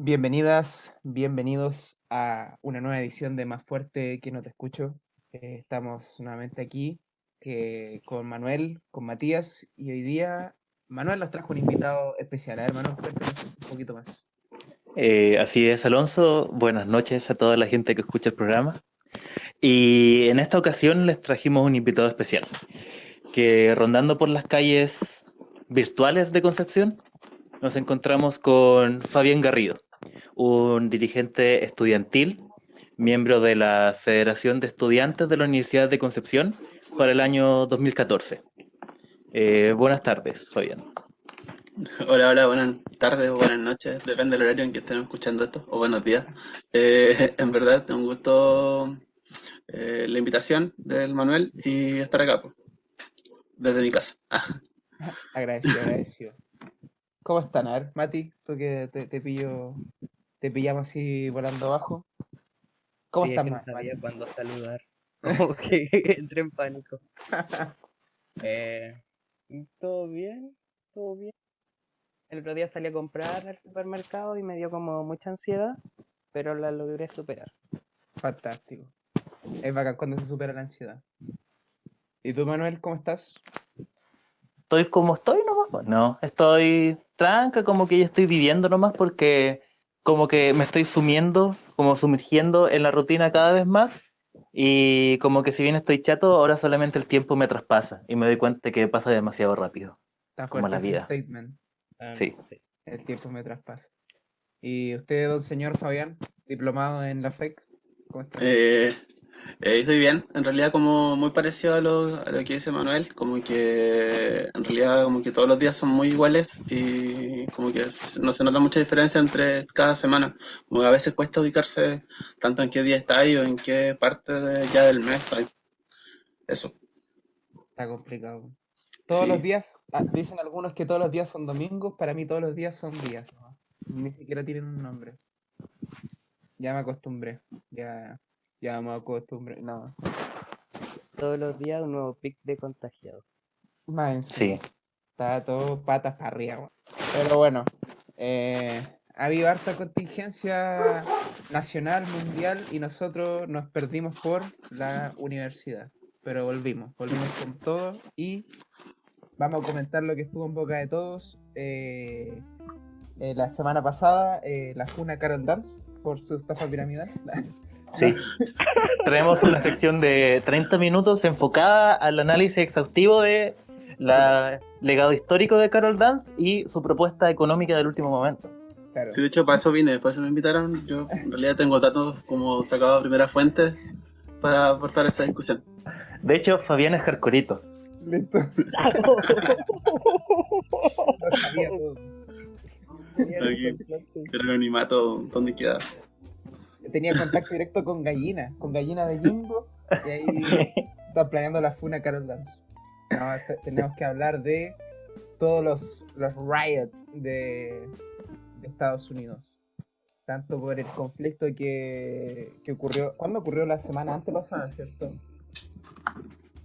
Bienvenidas, bienvenidos a una nueva edición de Más Fuerte que no te escucho. Estamos nuevamente aquí con Manuel, con Matías y hoy día Manuel nos trajo un invitado especial. A ver, Manuel, cuéntanos un poquito más. Así es, Alonso. Buenas noches a toda la gente que escucha el programa. Y en esta ocasión les trajimos un invitado especial, que rondando por las calles virtuales de Concepción, nos encontramos con Fabián Garrido, un dirigente estudiantil, miembro de la Federación de Estudiantes de la Universidad de Concepción para el año 2014. Buenas tardes, Fabián. Hola, hola, buenas tardes o buenas noches, depende del horario en que estén escuchando esto, o buenos días. En verdad, un gusto la invitación del Manuel y estar acá, pues, desde mi casa. Agradecido, agradecido. ¿Cómo están? A ver, Mati, tú que te pillamos así volando abajo. ¿Cómo Sí, es estás, que no Mati? sabía cuándo saludar. Como que entré en pánico. Eh, ¿Todo bien? ¿Todo bien? El otro día salí a comprar al supermercado y me dio como mucha ansiedad, pero la logré superar. Fantástico. Es bacán cuando se supera la ansiedad. ¿Y tú, Manuel, cómo estás? Estoy como estoy nomás, pues. No, estoy tranca, como que ya estoy viviendo nomás porque como que me estoy como sumergiendo en la rutina cada vez más y como que si bien estoy chato, ahora solamente el tiempo me traspasa y me doy cuenta que pasa demasiado rápido, Está como fuerte la ese vida. statement. Sí. Sí. El tiempo me traspasa. ¿Y usted, don señor Fabián, diplomado en la FEC? ¿Cómo está? Eh, Estoy bien, en realidad como muy parecido a lo que dice Manuel, como que en realidad como que todos los días son muy iguales y como que no se nota mucha diferencia entre cada semana, como que a veces cuesta ubicarse tanto en qué día está ahí o en qué parte ya del mes está ahí. Eso, Está complicado. Todos los sí. días, dicen algunos que todos los días son domingos, para mí todos los días son días, ¿no? Ni siquiera tienen un nombre. Ya me acostumbré. Ya me acostumbré. No, Todos los días un nuevo pic de contagiados. más Sí. encima. Está todo patas para arriba, weón. Pero bueno, ha habido harta contingencia nacional, mundial, y nosotros nos perdimos por la universidad. Pero volvimos con todo y vamos a comentar lo que estuvo en boca de todos. La semana pasada, la funa Carol Dance por su estafa piramidal. No, Sí. Traemos una sección de 30 minutos enfocada al análisis exhaustivo de la legado histórico de Carol Dance y su propuesta económica del último momento. claro. Sí, de hecho, para eso vine, después me invitaron. Yo en realidad tengo datos como sacados a primera fuente para aportar esa discusión. De hecho, Fabián es hardcoreito. Listo. Lo sabía todo. Aquí, el anonimato, ¿dónde queda? Tenía contacto directo con Gallina de Jimbo, y ahí están planeando la funa Carol Dance. No, tenemos que hablar de todos los riots de Estados Unidos. Tanto por el conflicto que ocurrió. ¿Cuándo ocurrió? La semana antepasada, ¿cierto?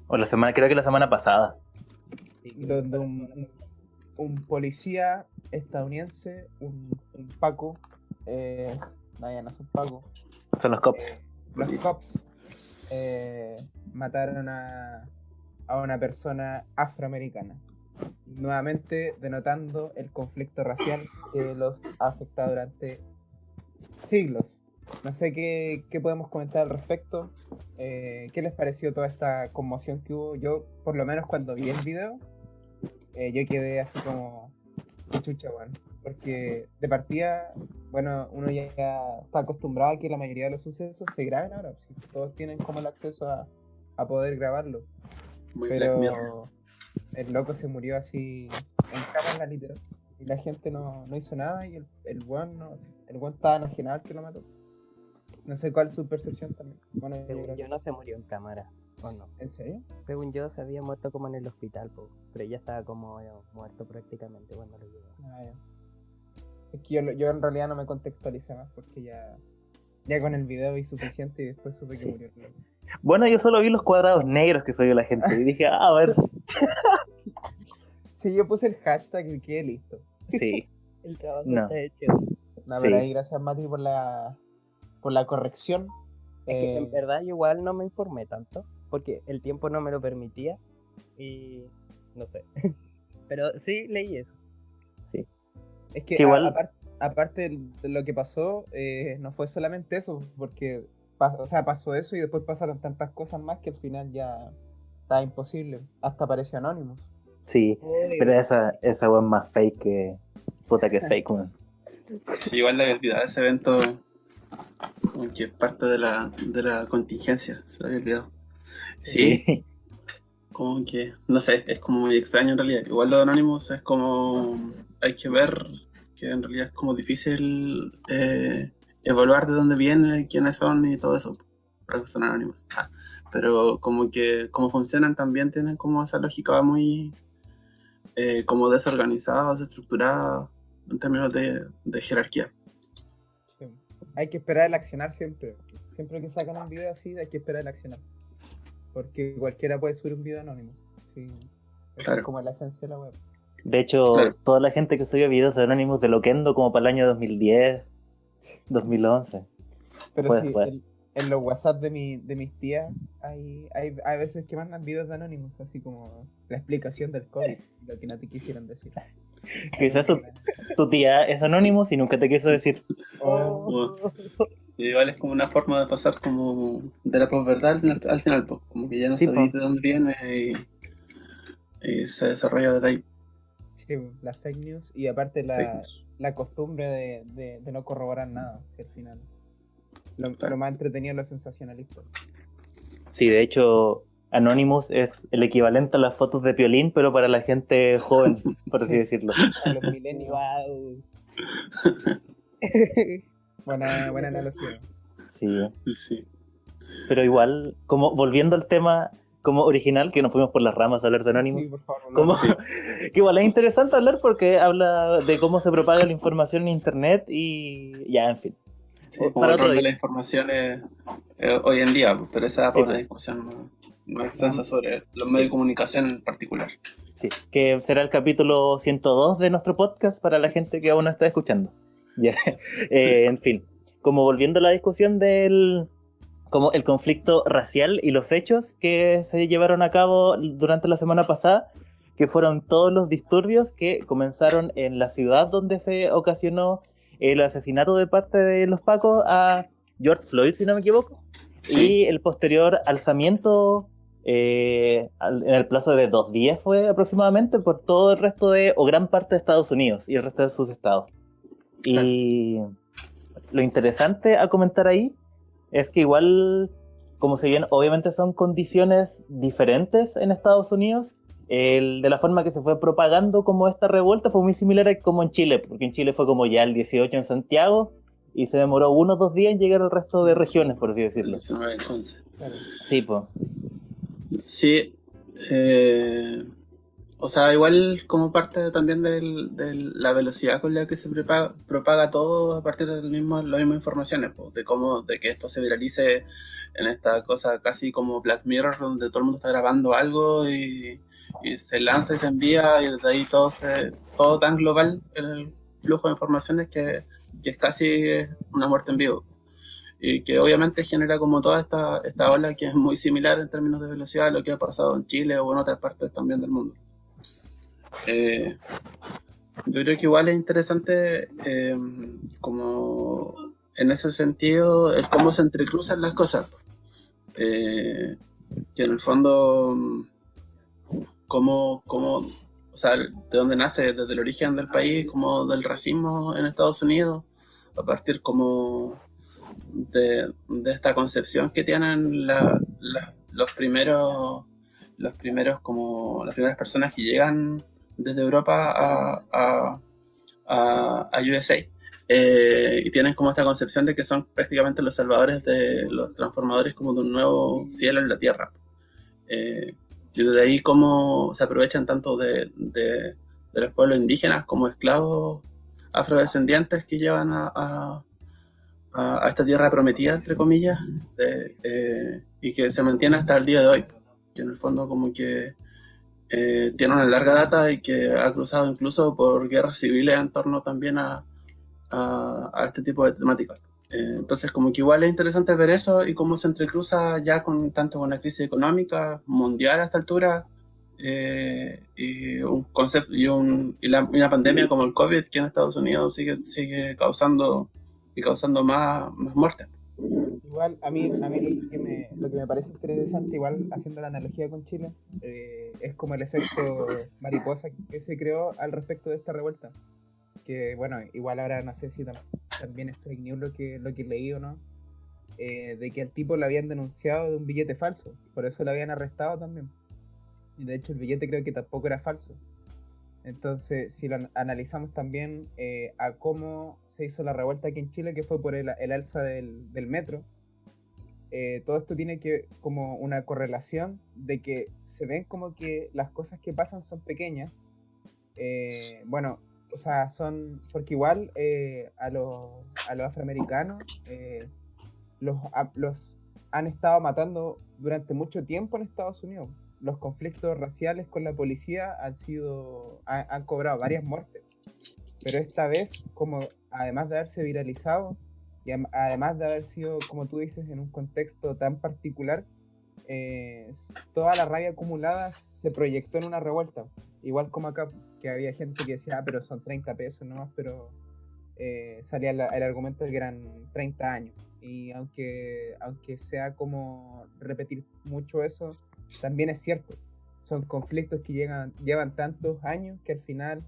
Creo que la semana pasada. Sí, Donde un policía estadounidense, un Paco, vaya, no es un Paco, Son los cops. los cops mataron a una persona afroamericana, nuevamente denotando el conflicto racial que los ha afectado durante siglos. No sé qué podemos comentar al respecto. ¿Qué les pareció toda esta conmoción que hubo? Yo, por lo menos cuando vi el video, yo quedé así como qué chucha, weón. Porque de partida, bueno, uno ya está acostumbrado a que la mayoría de los sucesos se graben ahora. Si todos tienen como el acceso a poder grabarlo. Muy Black Mirror. Pero el loco se murió así en cámara literal. Y la gente no hizo nada y el weón estaba enajenado al que lo mató. No sé cuál es su percepción también. Bueno, yo Según creo yo que... no se murió en cámara, ¿o no? ¿En serio? Según yo se había muerto como en el hospital, pero ya estaba como muerto prácticamente cuando lo llevaron. Ah, ya. Es que yo en realidad no me contextualicé más porque ya con el video vi suficiente y después supe que Sí. murió el loco. Bueno, yo solo vi los cuadrados negros que subió la gente y dije, a ver. Sí, yo puse el hashtag y quedé listo. Sí. El trabajo No. está hecho. No, Sí. pero ahí gracias Mati por la corrección. Es que en Eh, verdad yo igual no me informé tanto, porque el tiempo no me lo permitía y no sé. Pero sí leí eso. Sí. Es que Que igual, aparte de lo que pasó, no fue solamente eso, porque o sea, pasó eso y después pasaron tantas cosas más que al final ya estaba imposible. Hasta apareció Anonymous. sí, pero esa weá es más fake que. Puta que fake, weón. Sí, igual le había olvidado ese evento, como que es parte de la contingencia, se lo había olvidado. Sí, Sí, como que, no sé, es como muy extraño en realidad. Igual lo de Anonymous es como, hay que ver que en realidad es como difícil evaluar de dónde viene, quiénes son y todo eso, para que son anónimos. Pero como que como funcionan también tienen como esa lógica muy como desorganizada, desestructurada en términos de jerarquía. Sí. Hay que esperar el accionar siempre. Siempre que sacan un video así, hay que esperar el accionar. Porque cualquiera puede subir un video anónimo. Sí. Esa Claro. es como la esencia de la web. de hecho, Claro. toda la gente que subía videos de Anonymous de Loquendo como para el año 2010, 2011. Pero Fue sí, después. en los WhatsApp de mis tías hay veces que mandan videos de Anonymous, así como la explicación del COVID, lo que no te quisieron decir. Quizás tu tía es Anonymous y nunca te quiso decir. Oh, Y igual es como una forma de pasar como de la posverdad al final, pues, como que ya no Sí, sabéis po. de dónde viene y se desarrolla desde ahí. sí, las fake news y aparte Fake news. la costumbre de no corroborar nada, si al final. Claro. Lo más entretenido es lo sensacionalista. Sí, de hecho, Anonymous es el equivalente a las fotos de Piolín, pero para la gente joven, por así decirlo. A los milenios. Wow. Buena analogía. Sí, Sí. pero igual, como volviendo al tema como original, que nos fuimos por las ramas a hablar de Anonymous, Sí, por favor. como, Sí. que igual es interesante hablar porque habla de cómo se propaga la información en internet y ya, en fin. Sí, como Para el otro rol de día. la información hoy en día, pues, pero esa da Sí, para una pues. discusión más extensa sobre los medios de comunicación en particular. Sí, que será el capítulo 102 de nuestro podcast para la gente que aún no está escuchando. Ya. En fin, como volviendo a la discusión del como el conflicto racial y los hechos que se llevaron a cabo durante la semana pasada, que fueron todos los disturbios que comenzaron en la ciudad donde se ocasionó el asesinato de parte de los pacos a George Floyd, si no me equivoco, Sí. y el posterior alzamiento en el plazo de 2 días fue aproximadamente por todo el resto de, o gran parte de Estados Unidos y el resto de sus estados. Y lo interesante a comentar ahí es que igual, como si bien obviamente son condiciones diferentes en Estados Unidos, de la forma que se fue propagando como esta revuelta fue muy similar a como en Chile, porque en Chile fue como ya el 18 en Santiago y se demoró 1 o 2 días en llegar al resto de regiones, por así El decirlo. 19 entonces. Claro. Sí, pues. Sí, o sea, igual como parte también de la velocidad con la que se propaga todo a partir de las mismas informaciones, pues, de que esto se viralice en esta cosa casi como Black Mirror, donde todo el mundo está grabando algo y se lanza y se envía y desde ahí todo tan global el flujo de informaciones que es casi una muerte en vivo. Y que obviamente genera como toda esta ola que es muy similar en términos de velocidad a lo que ha pasado en Chile o en otras partes también del mundo. Yo creo que igual es interesante como en ese sentido el cómo se entrecruzan las cosas, que en el fondo o sea, de dónde nace desde el origen del país, como del racismo en Estados Unidos, a partir como de esta concepción que tienen los primeros como las primeras personas que llegan desde Europa a USA, y tienen como esta concepción de que son prácticamente los salvadores de los transformadores como de un nuevo cielo en la tierra, y desde ahí como se aprovechan tanto de los pueblos indígenas como esclavos afrodescendientes que llevan a esta tierra prometida, entre comillas, y que se mantiene hasta el día de hoy, que en el fondo como que tiene una larga data y que ha cruzado incluso por guerras civiles en torno también a a este tipo de temáticas. Entonces, como que igual es interesante ver eso y cómo se entrecruza ya con tanto con la crisis económica mundial a esta altura, y un concepto y una pandemia como el COVID que en Estados Unidos sigue causando más muertes. Igual, a mí lo que me parece interesante, igual haciendo la analogía con Chile, es como el efecto mariposa que se creó al respecto de esta revuelta. Que bueno, igual ahora no sé si también es fake news lo que leí o no, de que al tipo lo habían denunciado de un billete falso, por eso lo habían arrestado también. Y de hecho el billete creo que tampoco era falso. Entonces, si lo analizamos también a cómo se hizo la revuelta aquí en Chile, que fue por el alza del metro, todo esto tiene que como una correlación de que se ven como que las cosas que pasan son pequeñas. Bueno, o sea, son porque igual a los afroamericanos los han estado matando durante mucho tiempo en Estados Unidos. Los conflictos raciales con la policía han cobrado varias muertes, pero esta vez, como además de haberse viralizado y además de haber sido, como tú dices, en un contexto tan particular, toda la rabia acumulada se proyectó en una revuelta. Igual como acá, que había gente que decía, pero son 30 pesos nomás, pero salía el argumento de que eran 30 años. Y aunque sea como repetir mucho eso, también es cierto. Son conflictos que llevan tantos años que al final,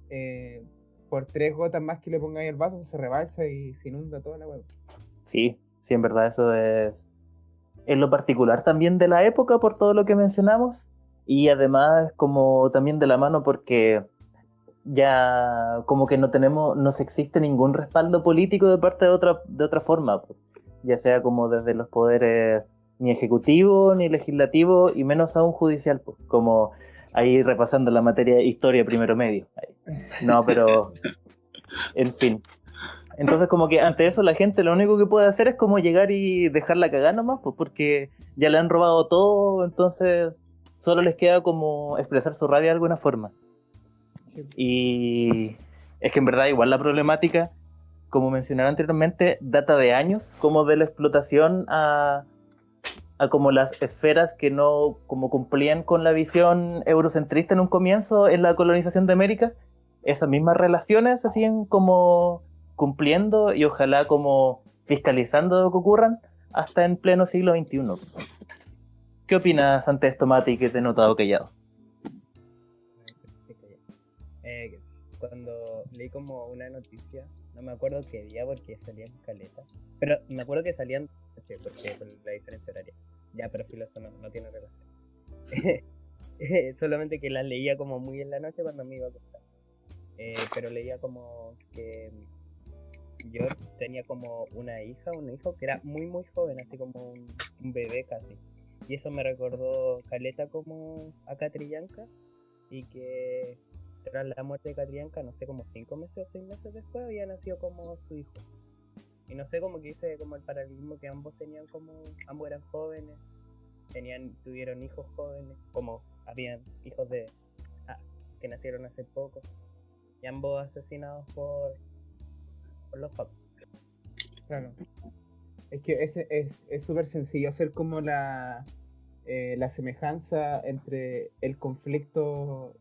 eh, por 3 gotas más que le pongáis el vaso, se rebalsa y se inunda toda la web. Sí, sí, en verdad eso es en lo particular también de la época por todo lo que mencionamos y además como también de la mano porque ya como que no se existe ningún respaldo político de parte de otra forma, ya sea como desde los poderes ni ejecutivo ni legislativo y menos aún judicial, como ahí repasando la materia de historia primero medio. No, pero en fin. Entonces como que ante eso la gente lo único que puede hacer es como llegar y dejarla cagar nomás, pues porque ya le han robado todo, entonces solo les queda como expresar su rabia de alguna forma. Sí. Y es que en verdad igual la problemática, como mencioné anteriormente, data de años, como de la explotación a como las esferas que no como cumplían con la visión eurocentrista en un comienzo en la colonización de América. Esas mismas relaciones se siguen como cumpliendo y ojalá como fiscalizando lo que ocurran hasta en pleno siglo XXI. ¿Qué opinas ante esto, Mati, que te he notado callado? Cuando leí como una noticia, no me acuerdo qué día porque salían caletas, pero me acuerdo que salían, sí, porque por la diferencia horaria. Ya, pero filo, eso no tiene relación. Solamente que las leía como muy en la noche cuando me iba a acostar. Pero leía como que yo tenía como una hija, un hijo que era muy muy joven, así como un bebé casi. Y eso me recordó caleta como a Catrillanca y que tras la muerte de Catrillanca, no sé, como 5 meses o 6 meses después había nacido como su hijo. Y no sé, como que hice como el paralelismo que ambos tenían como, ambos eran jóvenes, tuvieron hijos jóvenes, como habían hijos que nacieron hace poco, y ambos asesinados por los pacos. Claro. Es que es súper sencillo hacer como la semejanza entre el conflicto,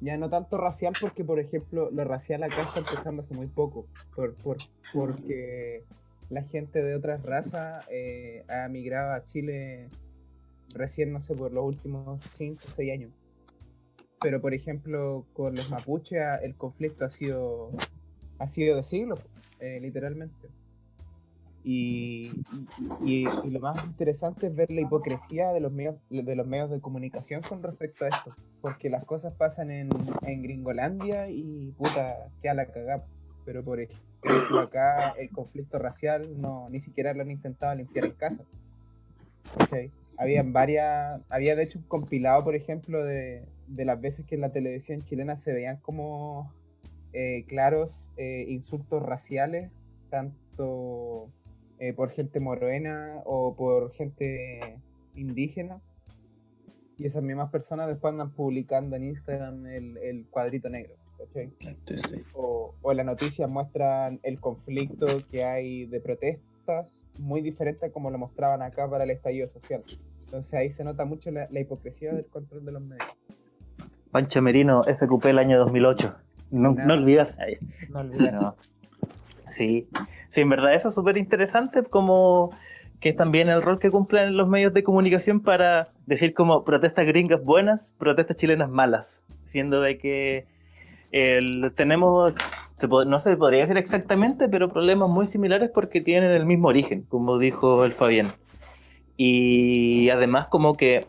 ya no tanto racial, porque por ejemplo lo racial acá está empezando hace muy poco, porque la gente de otras razas ha migrado a Chile recién, no sé, por los últimos 5 o 6 años. Pero por ejemplo con los mapuches el conflicto ha sido de siglos, literalmente. Y lo más interesante es ver la hipocresía de los medios de comunicación con respecto a esto, porque las cosas pasan en Gringolandia y puta, queda la cagada. Pero por ejemplo acá el conflicto racial ni siquiera lo han intentado limpiar en casa. ¿Cachai? Había de hecho un compilado, por ejemplo, de las veces que en la televisión chilena se veían como claros insultos raciales, tanto por gente morena o por gente indígena, y esas mismas personas después andan publicando en Instagram el cuadrito negro. ¿cachai? Sí, sí. O las noticias muestran el conflicto que hay de protestas muy diferente a como lo mostraban acá para el estallido social. Entonces ahí se nota mucho la hipocresía del control de los medios. Pancho Merino, SQP el año 2008. No Nada. olvidas. No olvidar. No. Sí, en verdad eso es súper interesante, como que es también el rol que cumplen los medios de comunicación para decir como protestas gringas buenas, protestas chilenas malas, siendo de que tenemos, no se podría decir exactamente, pero problemas muy similares porque tienen el mismo origen, como dijo el Fabián. Y además como que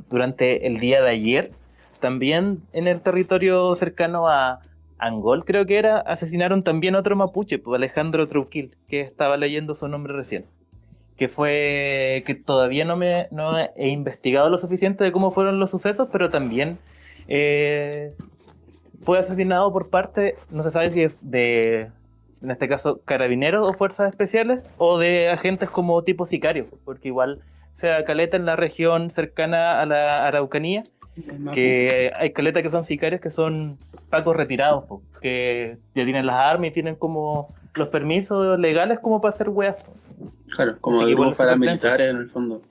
durante el día de ayer, también en el territorio cercano a Angol, creo que era, asesinaron también a otro mapuche, pues Alejandro Trujillo, que estaba leyendo su nombre recién. Que todavía no he investigado lo suficiente de cómo fueron los sucesos, pero también fue asesinado por parte, no se sabe si es en este caso, carabineros o fuerzas especiales, o de agentes como tipo sicarios, porque igual se da caleta en la región cercana a la Araucanía, que hay caletas que son sicarios, que son pacos retirados, po, que ya tienen las armas y tienen como los permisos legales como para hacer weas. Claro, como Así que igual grupos es súper paramilitares en el fondo,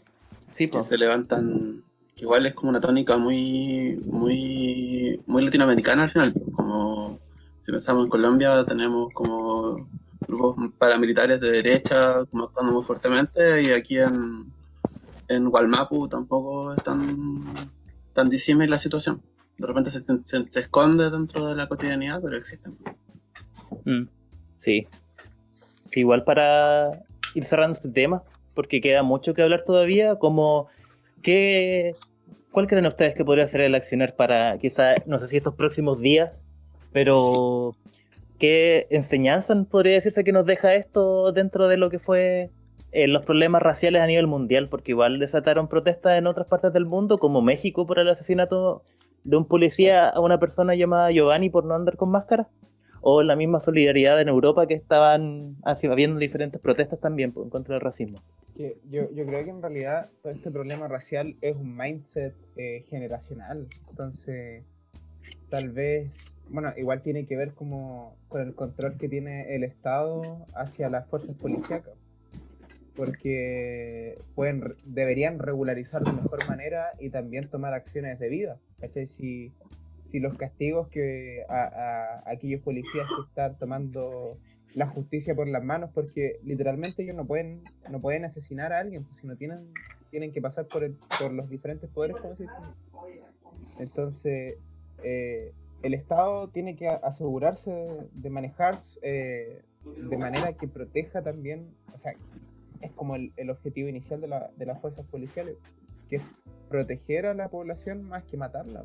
Sí, que po. se levantan, que igual es como una tónica muy, muy, muy latinoamericana al final, pues, como si pensamos en Colombia tenemos como grupos paramilitares de derecha como actuando muy fuertemente, y aquí en Gualmapu tampoco es tan disímil la situación. De repente se esconde dentro de la cotidianidad, pero existen. Sí. Sí, igual para ir cerrando este tema, porque queda mucho que hablar todavía, como ¿cuál creen ustedes que podría ser el accionar para quizá, no sé si estos próximos días, pero qué enseñanza podría decirse que nos deja esto dentro de lo que fue los problemas raciales a nivel mundial? Porque igual desataron protestas en otras partes del mundo, como México por el asesinato de un policía a una persona llamada Giovanni por no andar con máscara, o la misma solidaridad en Europa, que estaban habiendo diferentes protestas también en contra del racismo. Yo creo que en realidad todo este problema racial es un mindset generacional. Entonces, tal vez, bueno, igual tiene que ver como con el control que tiene el Estado hacia las fuerzas policíacas. Porque deberían regularizar de mejor manera y también tomar acciones debidas. ¿Cachai? Si los castigos que a aquellos policías que están tomando la justicia por las manos, porque literalmente ellos no pueden asesinar a alguien, pues si no tienen que pasar por los diferentes poderes, como se dice. Entonces, el Estado tiene que asegurarse de manejar de manera que proteja también, o sea, es como el objetivo inicial de las fuerzas policiales, que es proteger a la población más que matarla.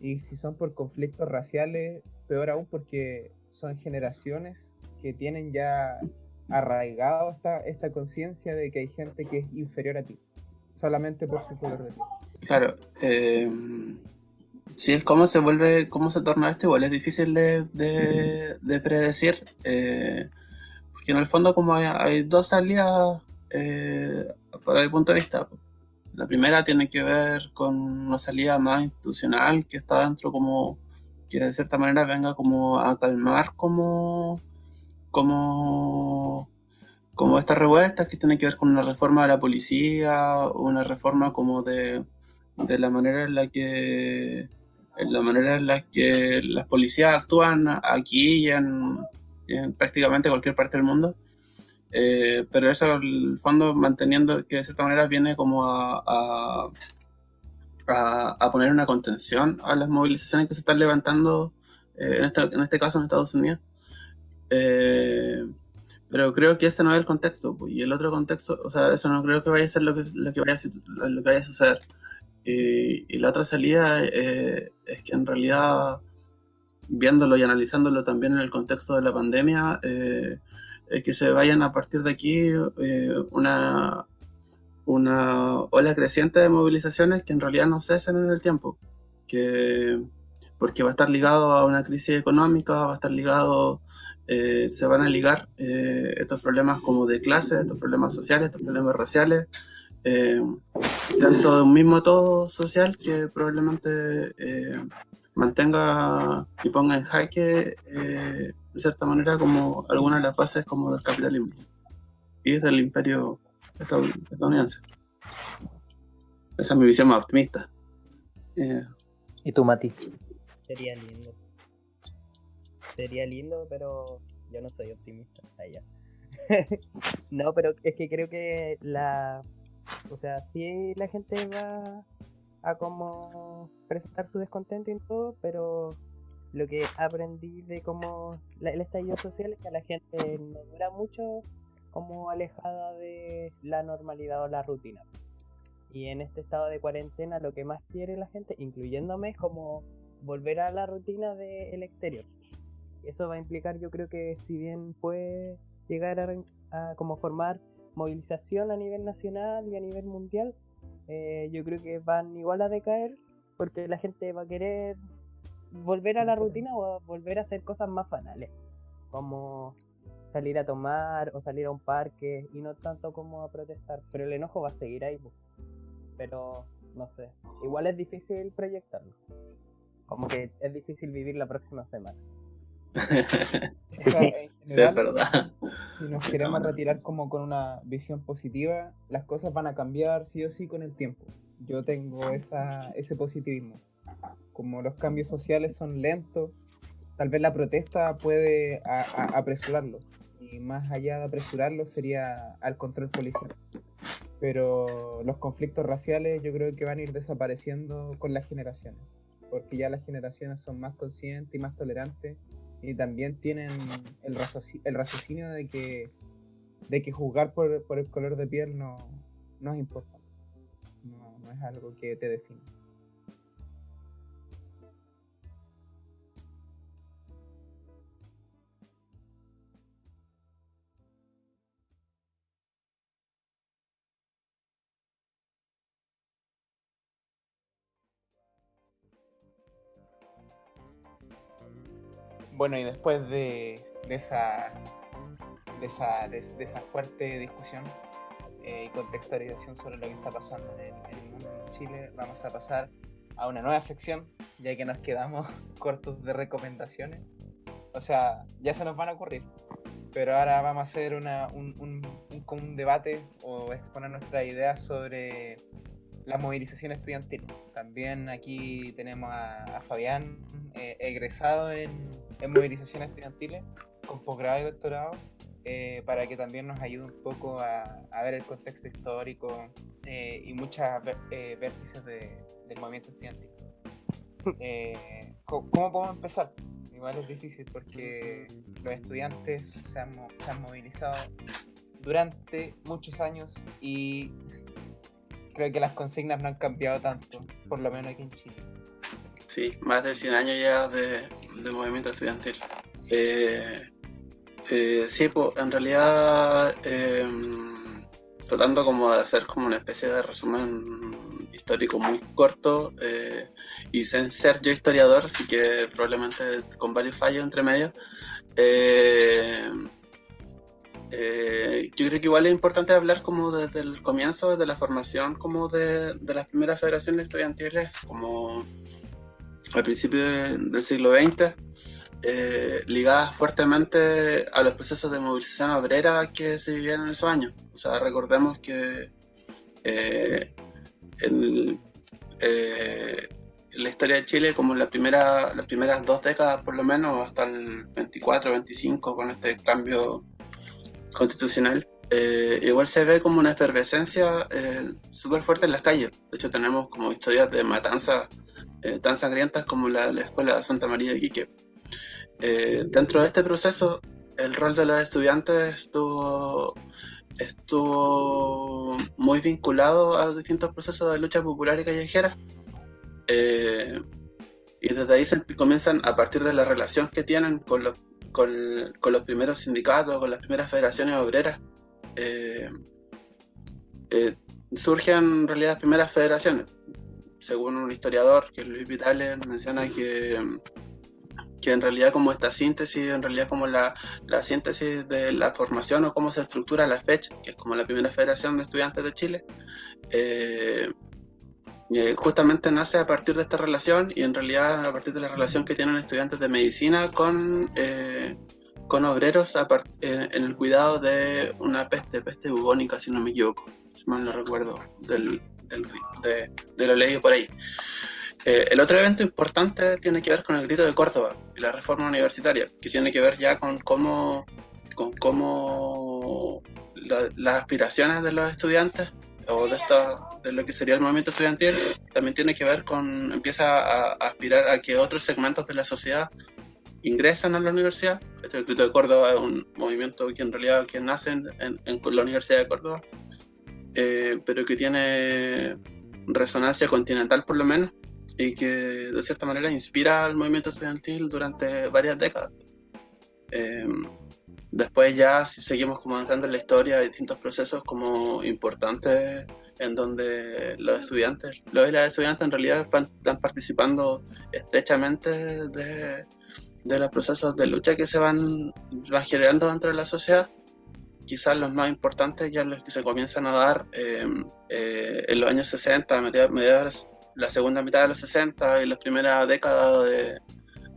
Y si son por conflictos raciales, peor aún, porque son generaciones que tienen ya arraigado esta conciencia de que hay gente que es inferior a ti, solamente por su color de piel. Claro, sí, cómo se torna esto igual es difícil de predecir, porque en el fondo como hay dos salidas por mi punto de vista. La primera tiene que ver con una salida más institucional que está dentro, como que de cierta manera venga como a calmar como estas revueltas, que tienen que ver con una reforma de la policía, una reforma como de la manera en la que las policías actúan aquí y en prácticamente cualquier parte del mundo. Pero eso, en el fondo, manteniendo que de cierta manera viene como a poner una contención a las movilizaciones que se están levantando, en este caso en Estados Unidos. Pero creo que ese no es el contexto, y el otro contexto, o sea, eso no creo que vaya a ser lo que vaya a suceder. Y la otra salida es que en realidad, viéndolo y analizándolo también en el contexto de la pandemia, que se vayan a partir de aquí una ola creciente de movilizaciones que en realidad no cesen en el tiempo, porque va a estar ligado a una crisis económica, va a estar ligado, se van a ligar estos problemas como de clase, estos problemas sociales, estos problemas raciales, dentro de un mismo todo social que probablemente mantenga y ponga en jaque, de cierta manera, como algunas de las bases como del capitalismo y del imperio estadounidense. Esa es mi visión más optimista. ¿Y tú, Mati? Sería lindo. Sería lindo, pero yo no soy optimista. Allá. No, pero es que creo que o sea, sí la gente va a como presentar su descontento y todo, pero lo que aprendí de cómo el estallido social es que a la gente no dura mucho como alejada de la normalidad o la rutina. Y en este estado de cuarentena lo que más quiere la gente, incluyéndome, es como volver a la rutina del exterior. Eso va a implicar, yo creo que si bien puede llegar a como formar movilización a nivel nacional y a nivel mundial, yo creo que van igual a decaer porque la gente va a querer volver a la rutina o a volver a hacer cosas más banales, como salir a tomar o salir a un parque y no tanto como a protestar, pero el enojo va a seguir ahí, pues. Pero no sé, igual es difícil proyectarlo, como que es difícil vivir la próxima semana. O sea, en Sí, es general, verdad. si nos queremos retirar como con una visión positiva, las cosas van a cambiar sí o sí con el tiempo. Yo tengo ese positivismo. Como los cambios sociales son lentos, tal vez la protesta puede apresurarlo. Y más allá de apresurarlo sería al control policial. Pero los conflictos raciales yo creo que van a ir desapareciendo con las generaciones. Porque ya las generaciones son más conscientes y más tolerantes. Y también tienen el raciocinio de que juzgar por el color de piel no es importante. No es algo que te define. Bueno, y después de esa fuerte discusión y contextualización sobre lo que está pasando en el mundo en Chile, vamos a pasar a una nueva sección, ya que nos quedamos cortos de recomendaciones. O sea, ya se nos van a ocurrir, pero ahora vamos a hacer un debate o exponer nuestras ideas sobre la movilización estudiantil. También aquí tenemos a Fabián, egresado en movilizaciones estudiantiles, con posgrado y doctorado, para que también nos ayude un poco a ver el contexto histórico y muchas vértices del movimiento estudiantil. ¿Cómo podemos empezar? Igual es difícil porque los estudiantes se han movilizado durante muchos años y creo que las consignas no han cambiado tanto, por lo menos aquí en Chile. Sí, más de 100 años ya de movimiento estudiantil. Sí, pues en realidad tratando como de hacer como una especie de resumen histórico muy corto y sin ser yo historiador, así que probablemente con varios fallos entre medio. Yo creo que igual es importante hablar como desde el comienzo, desde la formación como de las primeras federaciones estudiantiles, como al principio del siglo XX, ligadas fuertemente a los procesos de movilización obrera que se vivían en esos años. O sea, recordemos que en la historia de Chile, como las primeras 2 décadas por lo menos, hasta el 24, 25, con este cambio constitucional, igual se ve como una efervescencia súper fuerte en las calles. De hecho, tenemos como historias de matanzas tan sangrientas como la escuela de Santa María de Iquique. Dentro de este proceso, el rol de los estudiantes estuvo muy vinculado a los distintos procesos de lucha popular y callejera. Y desde ahí se comienzan, a partir de la relación que tienen con los primeros sindicatos, con las primeras federaciones obreras, surgen en realidad las primeras federaciones. Según un historiador, que es Luis Vitale, menciona que que en realidad como esta síntesis, en realidad como la síntesis de la formación o cómo se estructura la FECH, que es como la primera federación de estudiantes de Chile, justamente nace a partir de esta relación y en realidad a partir de la relación que tienen estudiantes de medicina con obreros en el cuidado de una peste bubónica, si no me equivoco, si mal no recuerdo, de lo leído por ahí. El otro evento importante tiene que ver con el Grito de Córdoba y la reforma universitaria, que tiene que ver ya con cómo las aspiraciones de los estudiantes o de lo que sería el movimiento estudiantil también tiene que ver con, empieza a aspirar a que otros segmentos de la sociedad ingresan a la universidad. El Grito de Córdoba es un movimiento que en realidad que nace en la Universidad de Córdoba, pero que tiene resonancia continental por lo menos, y que de cierta manera inspira al movimiento estudiantil durante varias décadas. Después ya seguimos como entrando en la historia de distintos procesos como importantes en donde los estudiantes y las estudiantes en realidad están participando estrechamente de los procesos de lucha que se van generando dentro de la sociedad. Quizás los más importantes ya los que se comienzan a dar en los años 60, mediados la segunda mitad de los 60 y las primeras décadas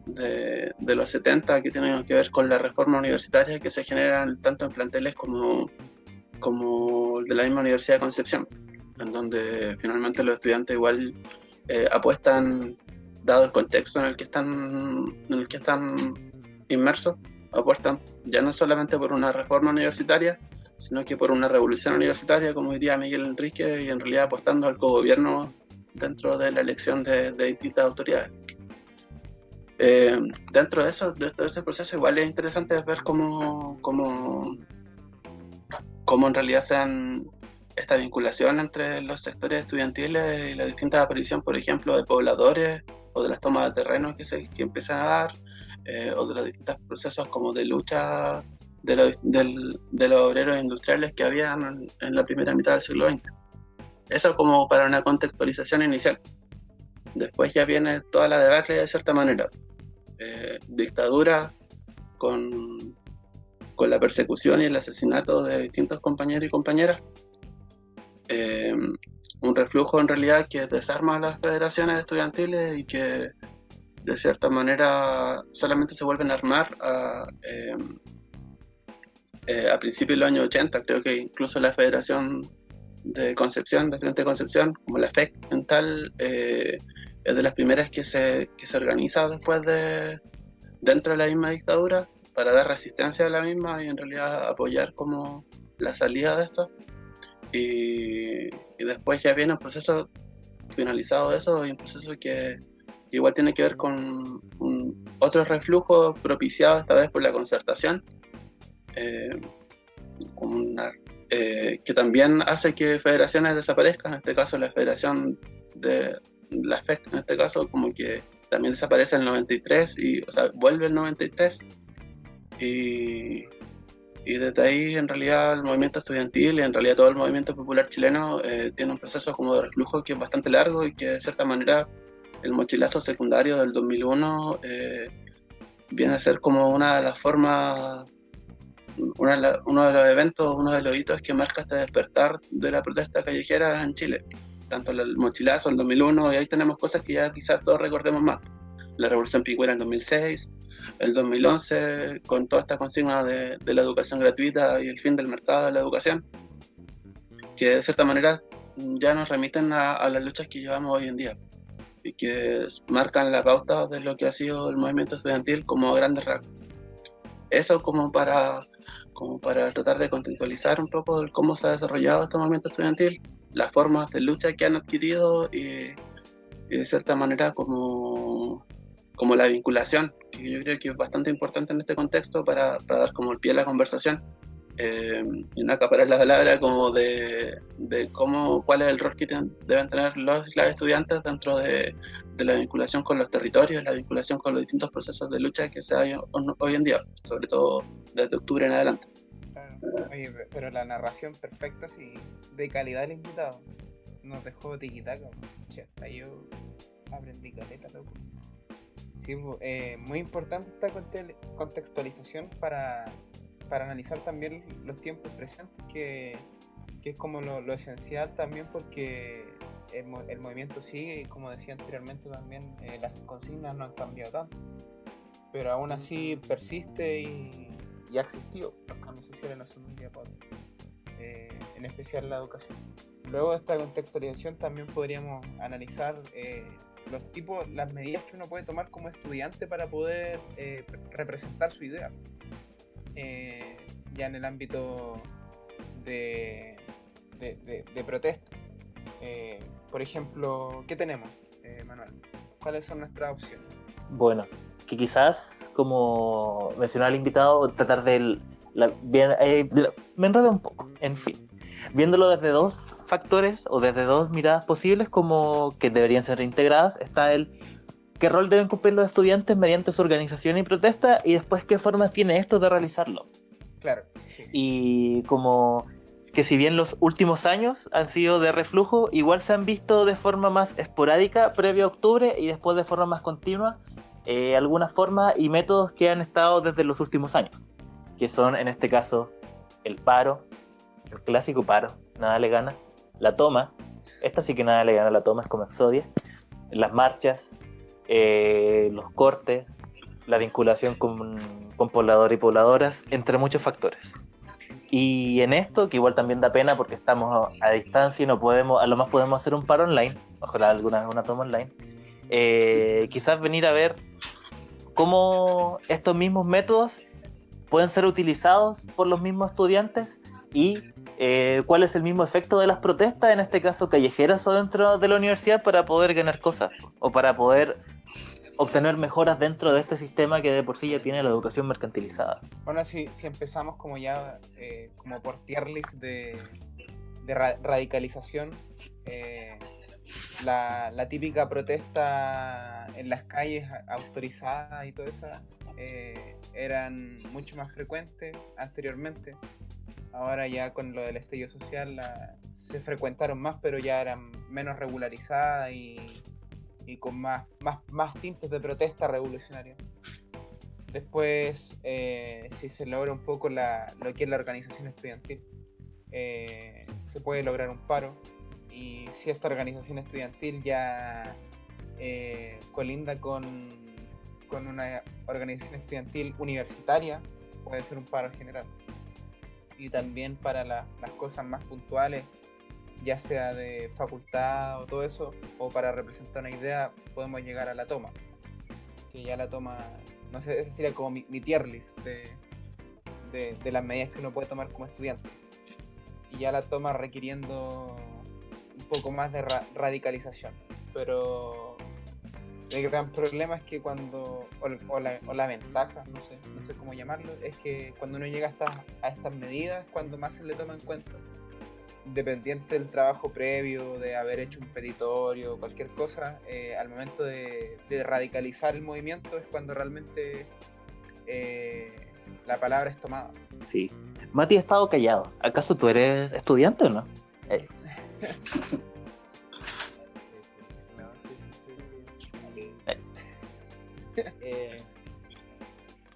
de los 70, que tienen que ver con la reforma universitaria que se generan tanto en planteles como de la misma Universidad de Concepción, en donde finalmente los estudiantes igual apuestan, dado el contexto en el que están inmersos, apuestan ya no solamente por una reforma universitaria, sino que por una revolución universitaria, como diría Miguel Enrique, y en realidad apostando al cogobierno dentro de la elección de distintas autoridades. Dentro de este proceso igual es interesante ver cómo en realidad se dan esta vinculación entre los sectores estudiantiles y la distinta aparición, por ejemplo, de pobladores o de las tomas de terreno que empiezan a dar, o de los distintos procesos como de lucha de los obreros industriales que habían en la primera mitad del siglo XX. Eso como para una contextualización inicial. Después ya viene toda la debacle de cierta manera. Dictadura con la persecución y el asesinato de distintos compañeros y compañeras. Un reflujo en realidad que desarma a las federaciones estudiantiles y que de cierta manera solamente se vuelven a armar a principios de los años 80. Creo que incluso la Federación de Concepción, de Frente de Concepción, como la FEC en tal, es de las primeras que se organiza después dentro de la misma dictadura para dar resistencia a la misma y en realidad apoyar como la salida de esto. Y después ya viene un proceso finalizado de eso, y un proceso que igual tiene que ver con otro reflujo propiciado esta vez por la concertación, que también hace que federaciones desaparezcan. En este caso la federación de la FEC, en este caso como que también desaparece en el 93, vuelve el 93, y desde ahí en realidad el movimiento estudiantil y en realidad todo el movimiento popular chileno tiene un proceso como de reflujo que es bastante largo y que de cierta manera el mochilazo secundario del 2001 viene a ser como una de las formas, uno de los eventos, uno de los hitos que marca este despertar de la protesta callejera en Chile. Tanto el mochilazo, el 2001, y ahí tenemos cosas que ya quizás todos recordemos más. La Revolución Pingüera en 2006, el 2011, con toda esta consigna de la educación gratuita y el fin del mercado de la educación, que de cierta manera ya nos remiten a las luchas que llevamos hoy en día y que marcan la pauta de lo que ha sido el movimiento estudiantil como grandes rasgos. Eso como para tratar de contextualizar un poco cómo se ha desarrollado este movimiento estudiantil, las formas de lucha que han adquirido y de cierta manera como la vinculación, que yo creo que es bastante importante en este contexto para dar como el pie a la conversación, y no acaparar la palabra como de cuál es el rol que deben tener las estudiantes dentro de la vinculación con los territorios, la vinculación con los distintos procesos de lucha que se hay hoy en día, sobre todo desde octubre en adelante. Oye, pero la narración perfecta, sí, de calidad del invitado. Nos dejó tiquitaca. Hasta yo aprendí caleta, loco. Sí, muy importante esta contextualización para analizar también los tiempos presentes, que es como lo esencial también, porque el movimiento sigue y, como decía anteriormente también, las consignas no han cambiado tanto, pero aún así persiste y ha existido. Los cambios sociales no son de un día para otro, en especial la educación. Luego de esta contextualización también podríamos analizar las medidas que uno puede tomar como estudiante para poder representar su idea, ya en el ámbito de protesta. Por ejemplo, ¿qué tenemos, Manuel? ¿Cuáles son nuestras opciones? Bueno, que quizás, como mencionó el invitado, tratar de... me enredo un poco, en fin. Viéndolo desde dos factores o desde dos miradas posibles, como que deberían ser reintegradas, está el qué rol deben cumplir los estudiantes mediante su organización y protesta, y después qué formas tiene esto de realizarlo. Claro, sí. Y como que si bien los últimos años han sido de reflujo, igual se han visto de forma más esporádica previo a octubre y después de forma más continua algunas formas y métodos que han estado desde los últimos años, que son en este caso el paro, el clásico paro, nada le gana, la toma, esta sí que nada le gana a la toma, es como Exodia, las marchas, los cortes, la vinculación con pobladores y pobladoras, entre muchos factores. Y en esto, que igual también da pena porque estamos a distancia y no podemos, a lo más podemos hacer un paro online, ojalá alguna vez una toma online, quizás venir a ver cómo estos mismos métodos pueden ser utilizados por los mismos estudiantes y cuál es el mismo efecto de las protestas, en este caso callejeras o dentro de la universidad, para poder ganar cosas o para poder obtener mejoras dentro de este sistema que de por sí ya tiene la educación mercantilizada. Bueno, si empezamos como ya como por tier list de radicalización, la típica protesta en las calles autorizada y todo eso eran mucho más frecuentes anteriormente. Ahora ya con lo del estallido social se frecuentaron más, pero ya eran menos regularizadas y con más tintes de protesta revolucionaria. Después, si se logra un poco lo que es la organización estudiantil, se puede lograr un paro. Y si esta organización estudiantil ya colinda con una organización estudiantil universitaria, puede ser un paro general. Y también para las cosas más puntuales, ya sea de facultad o todo eso, o para representar una idea, podemos llegar a la toma. Que ya la toma, no sé, esa sería como mi tier list de las medidas que uno puede tomar como estudiante. Y ya la toma requiriendo un poco más de radicalización. Pero el gran problema es que cuando, o la ventaja, no sé cómo llamarlo, es que cuando uno llega a estas medidas, cuando más se le toma en cuenta. Independiente del trabajo previo, de haber hecho un petitorio, cualquier cosa, al momento de radicalizar el movimiento es cuando realmente la palabra es tomada. Sí. Mati ha estado callado. ¿Acaso tú eres estudiante o no?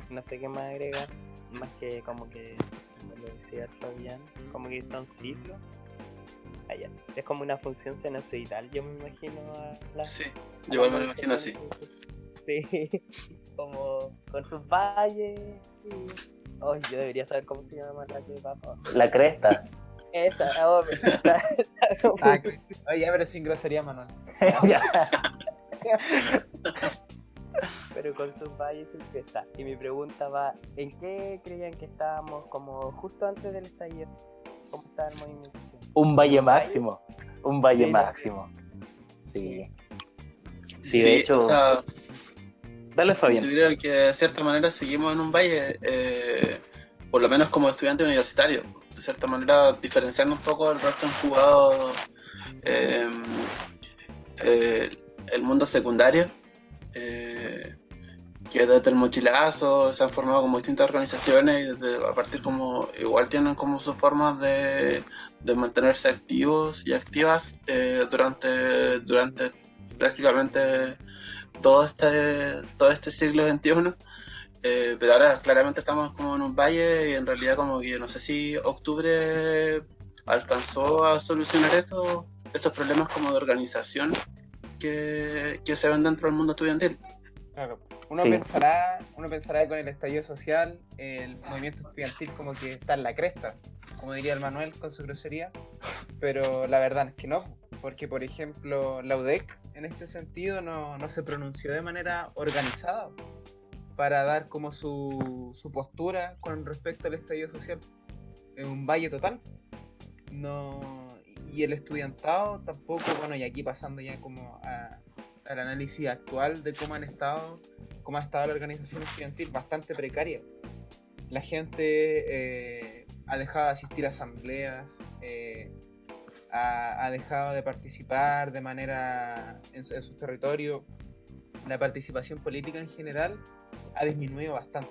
No sé qué más agregar, más que como lo decía Fabián, como que está un ciclo. Allá. Es como una función sinusoidal, yo me imagino Sí, yo igual me lo imagino así. Sí, como con sus valles y... Oh, yo debería saber cómo se llama la que va para... La cresta. Esa, Oye, pero sin grosería, Manuel. Pero con sus valles y cresta. Y mi pregunta va, ¿en qué creían que estábamos como justo antes del estallido? ¿Cómo está el movimiento? Un valle máximo. Un valle Sí, máximo. Sí. Sí, Sí, de hecho... o sea, dale, Fabián. yo creo que de cierta manera seguimos en un valle, por lo menos como estudiante universitario. De cierta manera, diferenciando un poco el resto, han jugado el mundo secundario, que desde el mochilazo se han formado como distintas organizaciones y a partir como igual tienen como sus formas de mantenerse activos y activas durante prácticamente todo este siglo XXI. Pero ahora claramente estamos como en un valle y en realidad como que no sé si octubre alcanzó a solucionar esos problemas como de organización que se ven dentro del mundo estudiantil. Claro. Uno Sí. pensará que con el estallido social el movimiento estudiantil como que está en la cresta, como diría el Manuel con su grosería, pero la verdad es que no, porque por ejemplo la UDEC en este sentido no se pronunció de manera organizada para dar como su postura con respecto al estallido social. En un valle total. No, y el estudiantado tampoco, bueno, y aquí pasando ya como al análisis actual de cómo ha estado la organización estudiantil, bastante precaria. La gente ha dejado de asistir a asambleas, ha dejado de participar de manera en sus territorios. La participación política en general ha disminuido bastante.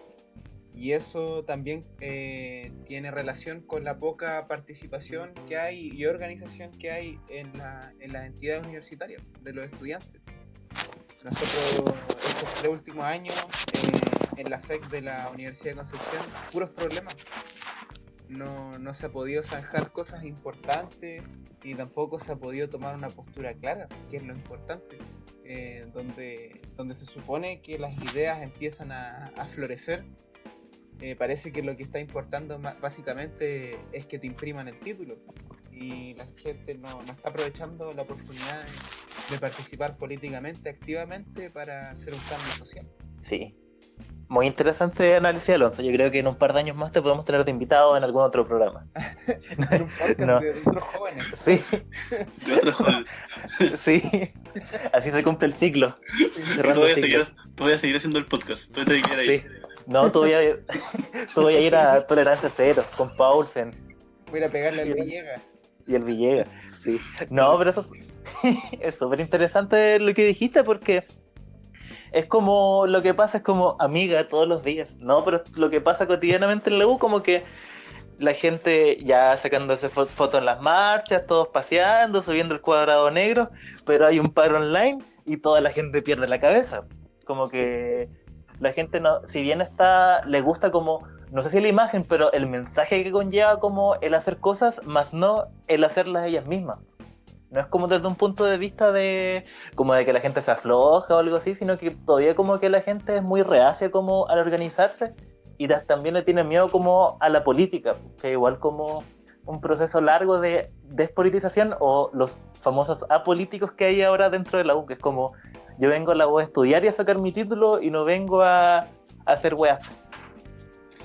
Y eso también tiene relación con la poca participación que hay y organización que hay en las entidades universitarias de los estudiantes. Nosotros estos 3 últimos años en la FEC de la Universidad de Concepción, puros problemas. No se ha podido zanjar cosas importantes y tampoco se ha podido tomar una postura clara, que es lo importante. Donde se supone que las ideas empiezan a florecer. Parece que lo que está importando básicamente es que te impriman el título y la gente no está aprovechando la oportunidad de participar políticamente, activamente para hacer un cambio social. Sí. Muy interesante análisis, Alonso. Yo creo que en un par de años más te podemos tener de invitado en algún otro programa. En un podcast No. de otros jóvenes. Sí, De otros jóvenes. sí. Así se cumple el ciclo. Cerrando el ciclo. Tú voy a seguir haciendo el podcast. Tú te quieres Sí. No, tú voy a ir a Tolerancia Cero con Paulsen Voy a ir a pegarle al Villegas. y el Villegas. Sí. No, pero eso es súper interesante lo que dijiste porque es como lo que pasa es como amiga todos los días, ¿no? Pero lo que pasa cotidianamente en la U como que la gente ya sacándose fotos en las marchas, todos paseando, subiendo el cuadrado negro, pero hay un paro online y toda la gente pierde la cabeza. Como que la gente no, si bien le gusta como, no sé si la imagen, pero el mensaje que conlleva como el hacer cosas, más no el hacerlas ellas mismas. No es como desde un punto de vista como de que la gente se afloja o algo así, sino que todavía como que la gente es muy reacia como al organizarse y también le tiene miedo como a la política, que igual como un proceso largo de despolitización o los famosos apolíticos que hay ahora dentro de la U, que es como yo vengo a la U a estudiar y a sacar mi título y no vengo a hacer weas.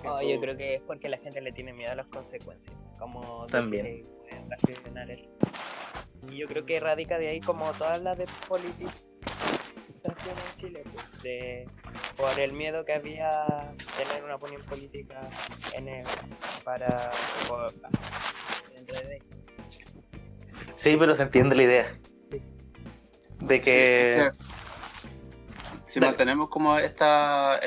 Yo creo que es porque la gente le tiene miedo a las consecuencias, como También. de que pueden racionar eso. Y yo creo que radica de ahí como toda la despolitización en Chile, pues, por el miedo que había a tener una opinión política dentro de ahí. Sí, pero se entiende la idea. De que... Si Dale. mantenemos como esta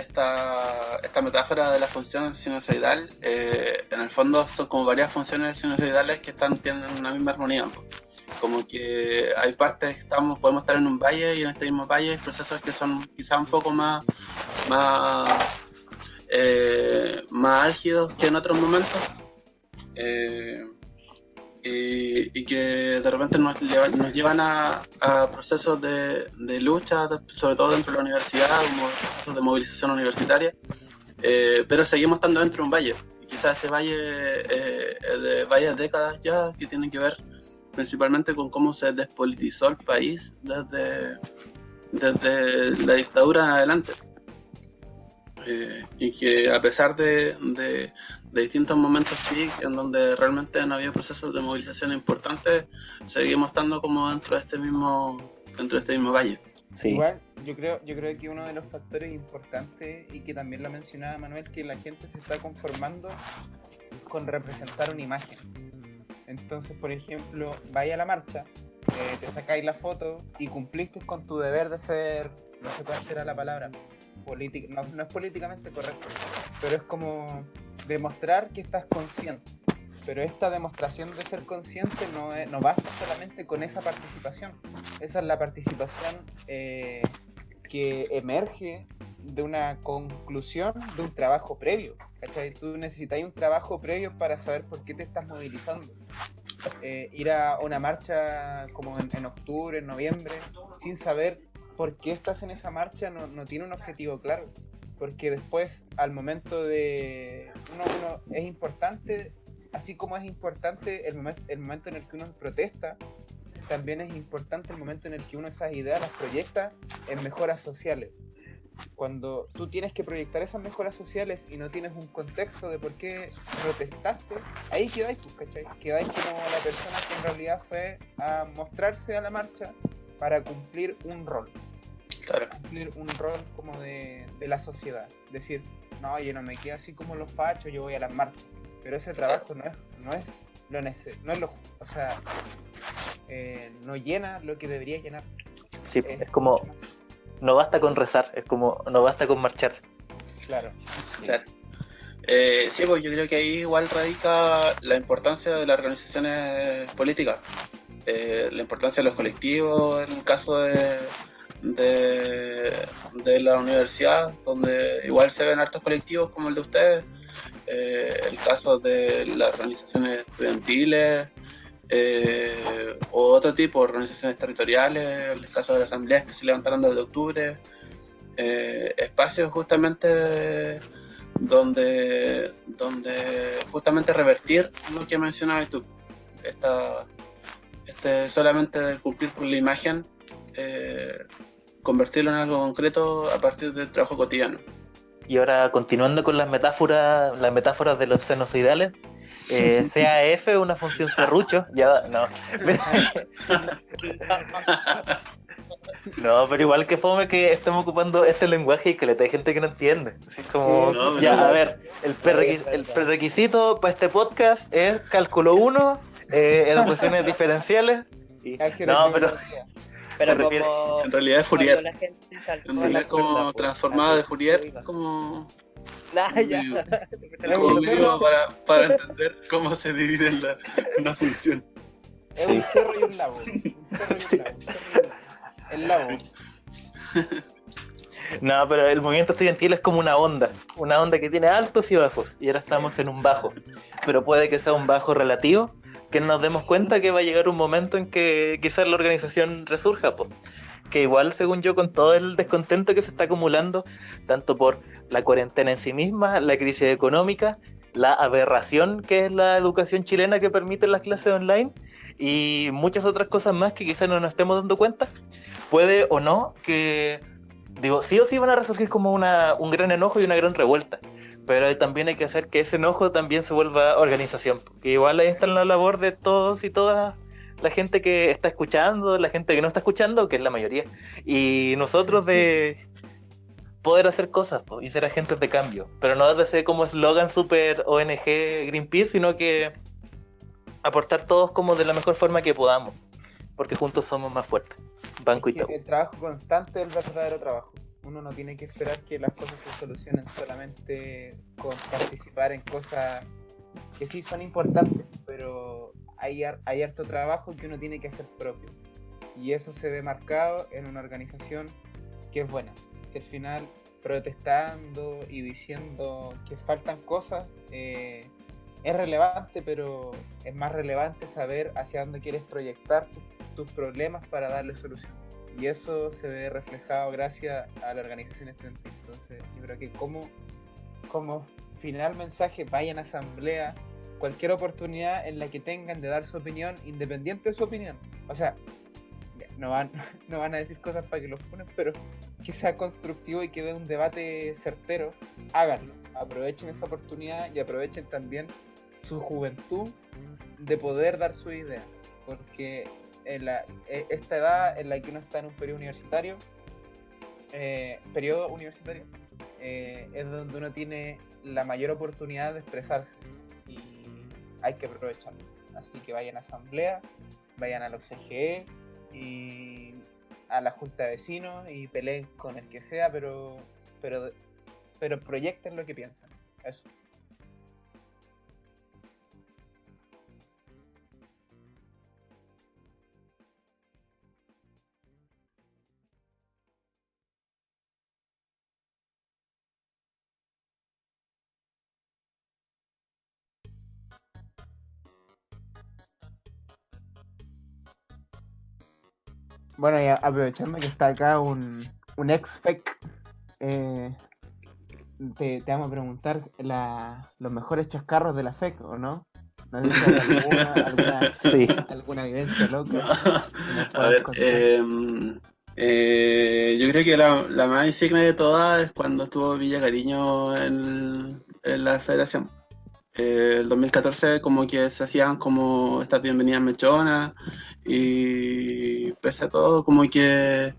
metáfora de la función sinusoidal, en el fondo son como varias funciones sinusoidales que tienen una misma armonía. Como que hay partes que podemos estar en un valle y en este mismo valle hay procesos que son quizá un poco más álgidos que en otros momentos. Y que de repente nos llevan a procesos de lucha, sobre todo dentro de la universidad, como procesos de movilización universitaria, pero seguimos estando dentro de un valle. Y quizás este valle es de varias décadas ya, que tienen que ver principalmente con cómo se despolitizó el país desde la dictadura en adelante. Y que a pesar de distintos momentos peak en donde realmente no había procesos de movilización importantes, seguimos estando como dentro de este mismo valle. Sí. Igual, yo creo que uno de los factores importantes, y que también lo mencionaba Manuel, que la gente se está conformando con representar una imagen. Entonces, por ejemplo, vaya a la marcha, te sacáis la foto y cumpliste con tu deber de ser, no sé cuál será la palabra, no es políticamente correcto, pero es como demostrar que estás consciente. Pero esta demostración de ser consciente no basta solamente con esa participación. Esa es la participación que emerge de una conclusión de un trabajo previo, ¿cachai? Tú necesitas un trabajo previo para saber por qué te estás movilizando. Ir a una marcha como en octubre, en noviembre, sin saber por qué estás en esa marcha no tiene un objetivo claro. Porque después, al momento de... Uno es importante, así como es importante el momento en el que uno protesta, también es importante el momento en el que uno esas ideas las proyecta en mejoras sociales. Cuando tú tienes que proyectar esas mejoras sociales y no tienes un contexto de por qué protestaste, ahí quedáis, ¿cachai? Quedáis como la persona que en realidad fue a mostrarse a la marcha para cumplir un rol. Claro. Cumplir un rol como de la sociedad. Decir, no, yo no me quedo así como los fachos, yo voy a las marchas. Pero ese trabajo no es lo necesario, no es lo, o sea, no llena lo que debería llenar. Sí, es como, no basta con rezar, es como, no basta con marchar. Claro. Claro. Sí, pues yo creo que ahí igual radica la importancia de las organizaciones políticas, la importancia de los colectivos, en el caso de la universidad, donde igual se ven hartos colectivos como el de ustedes, el caso de las organizaciones estudiantiles, o otro tipo de organizaciones territoriales, el caso de las asambleas que se levantaron desde octubre, espacios justamente donde justamente revertir lo que mencionabas tú, solamente de cumplir con la imagen, convertirlo en algo concreto a partir del trabajo cotidiano. Y ahora, continuando con las metáforas de los senozoidales, CAF, una función serrucho, ya, no. No, pero igual que fome que estemos ocupando este lenguaje y que le hay gente que no entiende. Así como, Sí, no, ya, pero- a ver, el prerequisito para este podcast es cálculo 1, ecuaciones diferenciales. No, pero Pero se refiere- como En realidad es cuando Fourier. la gente saltó En a realidad la es como cuerda, pues, transformada así, de eso Fourier, iba. como Nah, ya. medio- Es como un medio cerro, para entender cómo se divide una función. es Sí. un cerro y un lago. Un cerro y un lago. Un cerro y un lago. El lago. No, pero el movimiento estudiantil es como una onda que tiene altos y bajos, y ahora estamos en un bajo, pero puede que sea un bajo relativo, que nos demos cuenta que va a llegar un momento en que quizás la organización resurja, pues. Que igual, según yo, con todo el descontento que se está acumulando, tanto por la cuarentena en sí misma, la crisis económica, la aberración que es la educación chilena que permite las clases online, y muchas otras cosas más que quizás no nos estemos dando cuenta, puede o no que, digo, sí o sí van a resurgir como un gran enojo y una gran revuelta. Pero también hay que hacer que ese enojo también se vuelva organización. Porque igual ahí está la labor de todos y todas, la gente que está escuchando, la gente que no está escuchando, que es la mayoría. Y nosotros de poder hacer cosas po, y ser agentes de cambio. Pero no desde como eslogan super ONG Greenpeace, sino que aportar todos como de la mejor forma que podamos. Porque juntos somos más fuertes. Banco y Es que todo. el trabajo constante es el verdadero trabajo. Uno no tiene que esperar que las cosas se solucionen solamente con participar en cosas que sí son importantes, pero hay harto trabajo que uno tiene que hacer propio. Y eso se ve marcado en una organización que es buena, que al final protestando y diciendo que faltan cosas es relevante, pero es más relevante saber hacia dónde quieres proyectar tus problemas para darle solución. Y eso se ve reflejado gracias a la organización estudiantil. Entonces, yo creo que como final mensaje, vayan a asamblea, cualquier oportunidad en la que tengan de dar su opinión, independiente de su opinión. O sea, no van a decir cosas para que los funen, pero que sea constructivo y que dé un debate certero, háganlo. Aprovechen esa oportunidad y aprovechen también su juventud de poder dar su idea. Porque esta edad en la que uno está en un periodo universitario, es donde uno tiene la mayor oportunidad de expresarse y hay que aprovecharlo. Así que vayan a asamblea, vayan a los CGE y a la junta de vecinos y peleen con el que sea, pero proyecten lo que piensan. Eso. Bueno, y aprovechando que está acá un ex-FEC, te vamos a preguntar los mejores chascarros de la FEC, ¿o no? No sé si hay Sí. alguna vivencia loca que nos A puedas ver, contar. yo creo que la más insignia de todas es cuando estuvo Villa Cariño en la federación. El 2014 como que se hacían como estas bienvenidas mechonas y pese a todo como que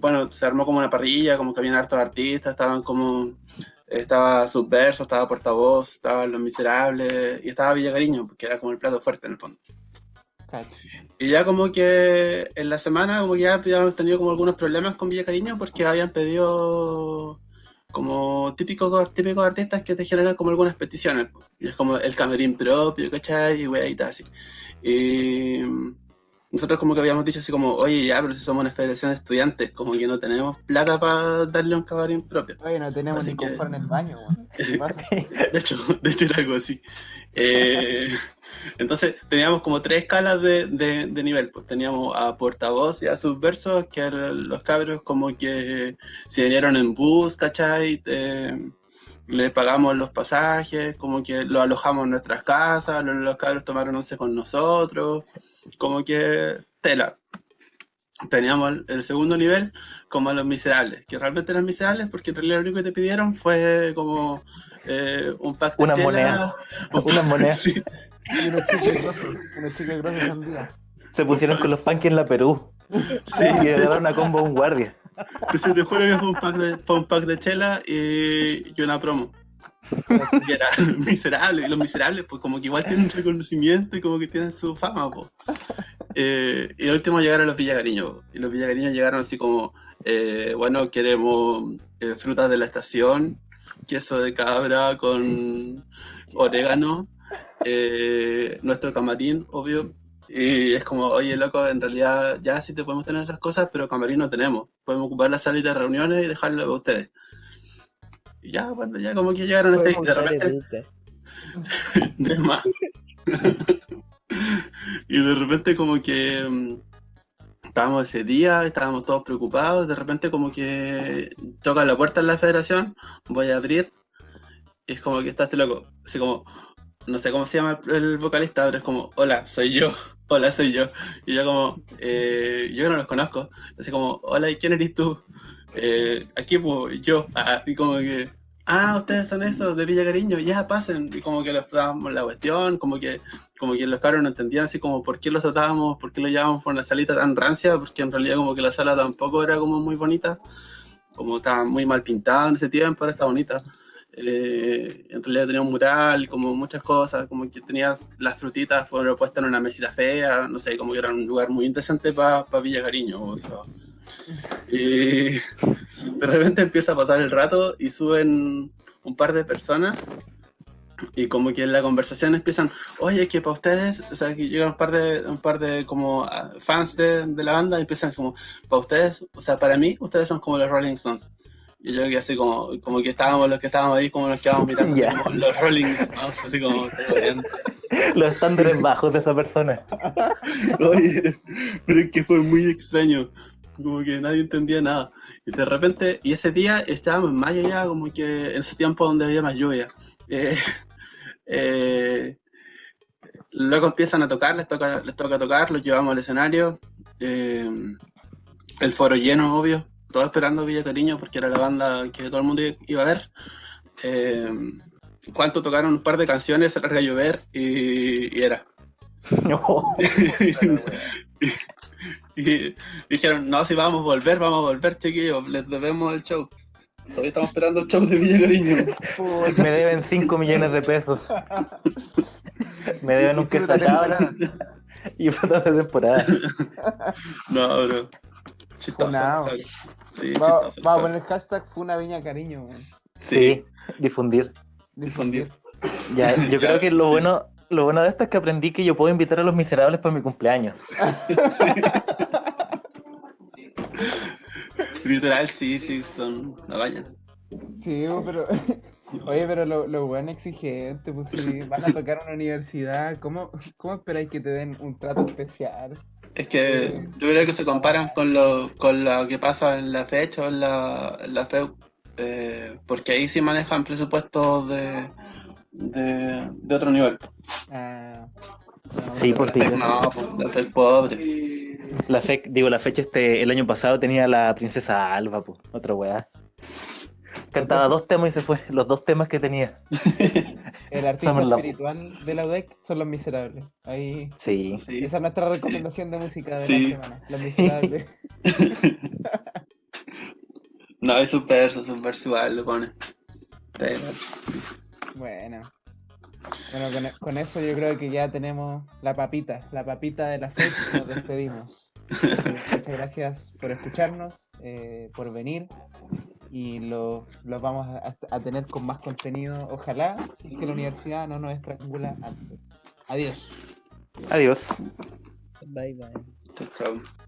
bueno, se armó como una parrilla, como que habían hartos artistas, estaba Subverso, estaba Portavoz, estaban Los Miserables y estaba Villa Cariño, que era como el plato fuerte en el fondo. Cacho. Y ya como que en la semana como que ya habíamos tenido como algunos problemas con Villa Cariño porque habían pedido como típicos artistas que te generan como algunas peticiones. Y es como el camerín propio, ¿cachai? Y weitas así. Y nosotros como que habíamos dicho así como, oye, ya, pero si somos una federación de estudiantes, como que no tenemos plata para darle un camarín propio. Oye, no tenemos Así ni que- confort en el baño, weón. ¿Qué pasa? De hecho era algo así. Entonces teníamos como tres escalas de nivel. Pues teníamos a Portavoz y a Subversos, que eran los cabros como que se vinieron en bus, ¿cachai? Le pagamos los pasajes, como que los alojamos en nuestras casas, los cabros tomaron once con nosotros, como que tela. Teníamos el segundo nivel como a Los Miserables, que realmente eran miserables porque en realidad lo único que te pidieron fue como un pack de Una chela, moneda. Una moneda. Sí, Y unos chicles grosos sandía. Se pusieron con los panques en la Perú. sí, Y le daron a combo a un guardia. entonces te juro que fue un pack de chela y una promo. Y era miserable, y los miserables pues como que igual tienen reconocimiento y como que tienen su fama, pues. Y al último llegaron los Villagariños. Y los Villagariños llegaron así como, bueno, queremos frutas de la estación, queso de cabra con orégano, nuestro camarín, obvio. Y es como, oye, loco, en realidad ya sí te podemos tener esas cosas, pero camarín no tenemos. Podemos ocupar la salita de reuniones y dejarlo a ustedes. Y ya, bueno, ya como que llegaron hasta ahí. De repente, de más. Y de repente como que estábamos ese día, estábamos todos preocupados, de repente como que tocan la puerta en la federación, voy a abrir, y es como que está este loco, así como, no sé cómo se llama el vocalista, pero es como, hola, soy yo, hola, soy yo. Y yo como, yo no los conozco, así como, hola, ¿y quién eres tú? Aquí pues yo, y como que, ustedes son esos de Villa Cariño, ya pasen, y como que les dábamos la cuestión, como que los cabros no entendían así como por qué los tratábamos, por qué lo llevábamos por una salita tan rancia, porque en realidad como que la sala tampoco era como muy bonita, como estaba muy mal pintada en ese tiempo, ahora está bonita. En realidad tenía un mural, como muchas cosas, como que tenías las frutitas fueron puestas en una mesita fea, no sé, como que era un lugar muy interesante para Villa Cariño, o sea. Y de repente empieza a pasar el rato y suben un par de personas y como que en la conversación empiezan, oye, que para ustedes, o sea, que llegan un par de como fans de la banda y empiezan como, para ustedes, o sea, para mí, ustedes son como los Rolling Stones. Y yo que así como que estábamos los que estábamos ahí, como nos quedábamos mirando, Ya. así como los Rolling Stones, así como, "Está bien". Los estándares bajos de esa persona. Oye, pero es que fue muy extraño, como que nadie entendía nada. Y de repente, y ese día estábamos en mayo ya, como que en ese tiempo donde había más lluvia. Luego empiezan a tocar, les toca tocar, los llevamos al escenario. El foro lleno, obvio, todos esperando Villa Cariño porque era la banda que todo el mundo iba a ver. ¿Cuánto tocaron? Un par de canciones, se larga a llover y era. No. Y dijeron, no, si vamos a volver, chiquillos, les debemos el show. Todavía estamos esperando el show de Villa Cariño. Me deben 5 millones de pesos. Me deben un queso Fruta cabra temporada. y frutas de temporada. No, bro. Chistoso. Funao. Claro. Sí, Vamos chistoso. a poner hashtag Funa Viña Cariño, weón. Sí, difundir. Difundir. Ya, yo creo que lo bueno de esto es que aprendí que yo puedo invitar a los miserables para mi cumpleaños. Literal, sí, son. No vayan. Sí, pero. Oye, pero lo bueno exigente, pues si van a tocar una universidad, ¿cómo esperáis que te den un trato especial? Es que yo creo que se comparan con lo que pasa en la fecha o en la FEU, porque ahí sí manejan presupuestos de otro nivel. Ah, no, Sí, pero pues La FEC digo. no, pues, la FEC pobre. La fecha el año pasado tenía la princesa Alba, pues, otra weá. Cantaba 2 temas y se fue, los 2 temas que tenía. el artista Somos la- espiritual de la UDEC son Los Miserables. Ahí, Sí. Sí, esa es nuestra recomendación de música de Sí. la semana. Los Miserables. no, es sus versos igual lo pone. Pero, Bueno, con eso yo creo que ya tenemos la papita de la fe. Nos despedimos. Muchas gracias por escucharnos, por venir. Y los vamos a tener con más contenido. Ojalá, si es que la universidad no nos estrangula antes. Adiós. Adiós. Bye bye. chao.